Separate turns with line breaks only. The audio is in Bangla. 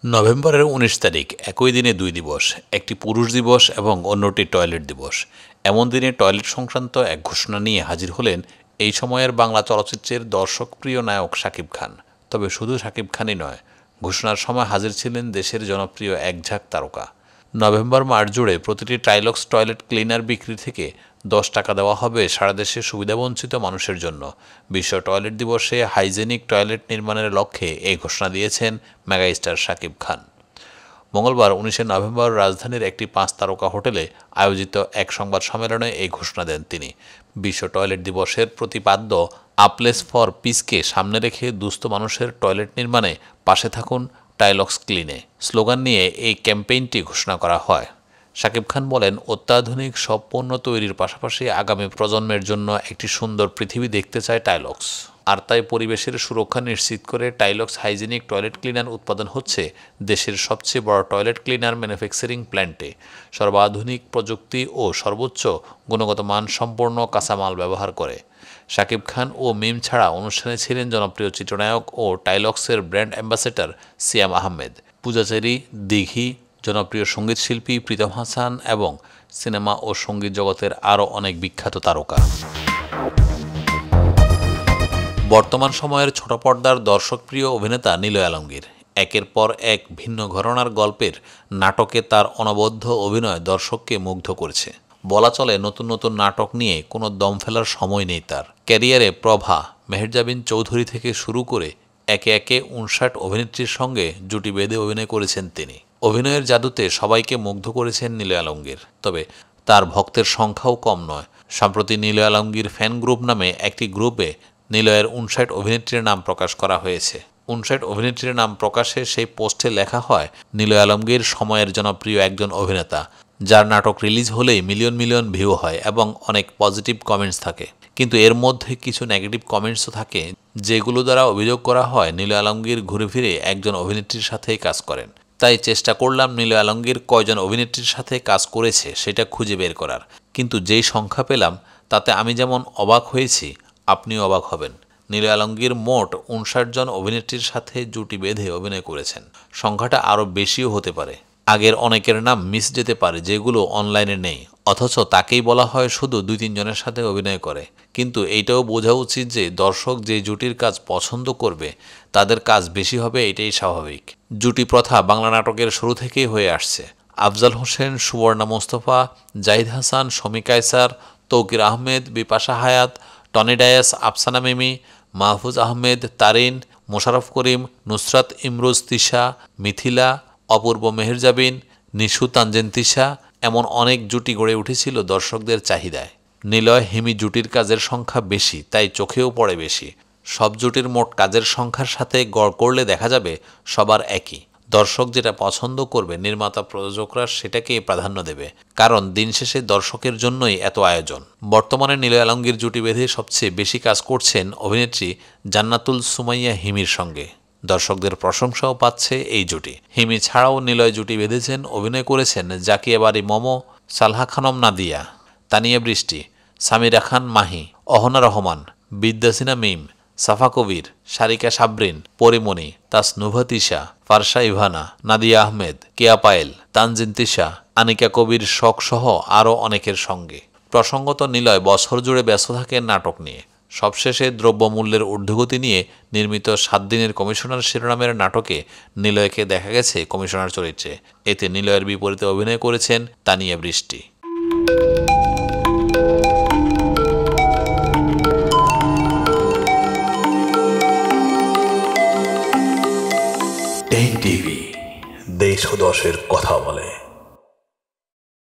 নভেম্বরের ১৯ তারিখ একই দিনে দুই দিবস, একটি পুরুষ দিবস এবং অন্যটি টয়লেট দিবস। এমন দিনে টয়লেট সংক্রান্ত এক ঘোষণা নিয়ে হাজির হলেন এই সময়ের বাংলা চলচ্চিত্রের দর্শকপ্রিয় নায়ক শাকিব খান। তবে শুধু শাকিব খানই নয়, ঘোষণার সময় হাজির ছিলেন দেশের জনপ্রিয় একঝাঁক তারকা। নভেম্বর মাস জুড়ে প্রতিটি টাইলক্স টয়লেট ক্লিনার বিক্রি থেকে ১০ টাকা দেওয়া হবে সারা দেশের সুবিধাবঞ্চিত মানুষের জন্য। বিশ্ব টয়লেট দিবসে হাইজেনিক টয়লেট নির্মাণের লক্ষ্যে এই ঘোষণা দিয়েছেন মেগাস্টার শাকিব খান। মঙ্গলবার ১৯ নভেম্বর রাজধানীর একটি ৫ তারকা হোটেলে আয়োজিত এক সংবাদ সম্মেলনে এই ঘোষণা দেন তিনি। বিশ্ব টয়লেট দিবসের প্রতিপাদ্য আ প্লেস ফর পিসকে সামনে রেখে দুস্থ মানুষের টয়লেট নির্মাণে পাশে থাকুন, টাইলক্স ক্লিনে স্লোগান নিয়ে এই ক্যাম্পেইনটি ঘোষণা করা হয়। শাকিব খান বলেন, অত্যাধুনিক সব পণ্য তৈরির পাশাপাশি আগামী প্রজন্মের জন্য একটি সুন্দর পৃথিবী দেখতে চায় টাইলক্স। আর তাই পরিবেশের সুরক্ষা নিশ্চিত করে টাইলক্স হাইজেনিক টয়লেট ক্লিনার উৎপাদন হচ্ছে দেশের সবচেয়ে বড় টয়লেট ক্লিনার ম্যানুফ্যাকচারিং প্ল্যান্টে। সর্বাধুনিক প্রযুক্তি ও সর্বোচ্চ গুণগত মানসম্পন্ন কাঁচামাল ব্যবহার করে। শাকিব খান ও মিম ছাড়া অনুষ্ঠানে ছিলেন জনপ্রিয় চিত্রনায়ক ও টাইলক্সের ব্র্যান্ড অ্যাম্বাসেডর সিয়াম আহমেদ, পূজাচেরি, দিঘি, জনপ্রিয় সঙ্গীতশিল্পী প্রীতম হাসান এবং সিনেমা ও সঙ্গীত জগতের আরও অনেক বিখ্যাত তারকা। বর্তমান সময়ের ছোট পর্দার দর্শকপ্রিয় অভিনেতা নিলয় আলমগীর একের পর এক ভিন্ন ঘরানার গল্পের নাটকে তার অনবদ্য অভিনয় দর্শককে মুগ্ধ করেছে। বলা চলে নতুন নতুন নাটক নিয়ে কোনো দম ফেলার সময় নেই তার। ক্যারিয়ারে প্রভা, মেহেরজাবিন চৌধুরী থেকে শুরু করে একে একে ৫৯ অভিনেত্রীর সঙ্গে জুটি বেঁধে অভিনয় করেছেন তিনি। অভিনয়ের জাদুতে সবাইকে মুগ্ধ করেছেন নিলয় আলমগীর। তবে তার ভক্তের সংখ্যাও কম নয়। সম্প্রতি নিলয় আলমগীর ফ্যান গ্রুপ নামে একটি গ্রুপে নিলয়ের ৫৯ অভিনেত্রীর নাম প্রকাশ করা হয়েছে। ৫৯ অভিনেত্রীর নাম প্রকাশে সেই পোস্টে লেখা হয়, নিলয় আলমগীর সময়ের জনপ্রিয় একজন অভিনেতা, যার নাটক রিলিজ হলেই মিলিয়ন মিলিয়ন ভিউ হয় এবং অনেক পজিটিভ কমেন্টস থাকে। কিন্তু এর মধ্যে কিছু নেগেটিভ কমেন্টসও থাকে, যেগুলো দ্বারা অভিযোগ করা হয় নিলয় আলমগীর ঘুরে ফিরে একজন অভিনেত্রীর সাথেই কাজ করেন। তাই চেষ্টা করলাম নিলয় আলমগীর কয়জন অভিনেত্রীর সাথে কাজ করেছে সেটা খুঁজে বের করার। কিন্তু যেই সংখ্যা পেলাম তাতে আমি যেমন অবাক হয়েছি, আপনিও অবাক হবেন। নিলয় আলমগীর মোট ৫৯ জন অভিনেত্রীর সাথে জুটি বেঁধে অভিনয় করেছেন। সংখ্যাটা আরও বেশিও হতে পারে। আগের অনেকের নাম মিস যেতে পারে, যেগুলো অনলাইনে নেই, অথচ তাকেই বলা হয় শুধু ২-৩ জনের সাথে অভিনয় করে। কিন্তু এইটাও বোঝা উচিত যে দর্শক যে জুটির কাজ পছন্দ করবে তাদের কাজ বেশি হবে, এটাই স্বাভাবিক। জুটি প্রথা বাংলা নাটকের শুরু থেকেই হয়ে আসছে। আফজাল হোসেন, সুবর্ণা মোস্তফা, জাহিদ হাসান, শমী কায়সার, তৌকির আহমেদ, বিপাশা হায়াত, টনি ডায়েস, আফসানা মিমি, মাহফুজ আহমেদ, তারিন, মোশাররফ করিম, নুসরাত ইমরোজ তিশা, মিথিলা, অপূর্ব মেহেরজাবিন, নিশু তানজিন তিশা, এমন অনেক জুটি গড়ে উঠেছিল দর্শকদের চাহিদায়। নিলয় হিমি জুটির কাজের সংখ্যা বেশি, তাই চোখেও পড়ে বেশি। সব জুটির মোট কাজের সংখ্যার সাথে গড় করলে দেখা যাবে সবার একই। দর্শক যেটা পছন্দ করবে নির্মাতা প্রযোজকরা সেটাকেই প্রাধান্য দেবে, কারণ দিন শেষে দর্শকের জন্যই এত আয়োজন। বর্তমানে নিলয় আলমগীর জুটি বেঁধে সবচেয়ে বেশি কাজ করছেন অভিনেত্রী জান্নাতুল সুমাইয়া হিমির সঙ্গে। দর্শকদের প্রশংসাও পাচ্ছে এই জুটি। হিমি ছাড়াও নিলয় জুটি বেঁধেছেন, অভিনয় করেছেন জাকিয়া বারি মমো, সালহা খানম নাদিয়া, তানিয়া বৃষ্টি, সামিরা খান মাহি, অহনা রহমান, বিদ্যাসিনা মিম, সাফা কবির, সারিকা সাবরিন, পরিমণি, তাসনুভা তিশা, ফারসা ইভানা, নাদিয়া আহমেদ, কেয়া পায়েল, তানজিন তিশা, আনিকা কবির শখ সহ আরও অনেকের সঙ্গে। প্রসঙ্গত, নিলয় বছর জুড়ে ব্যস্ত থাকেন নাটক নিয়ে। সবশেষে দ্রব্যমূল্যের ঊর্ধ্বগতি নিয়ে নির্মিত ৭ দিনের কমিশনার শিরোনামের নাটকে নিলয়কে দেখা গেছে কমিশনার চরিত্রে। এতে নিলয়ের বিপরীতে অভিনয় করেছেন তানিয়া বৃষ্টি। টেক টিভি, দেশ ও দশের কথা বলে।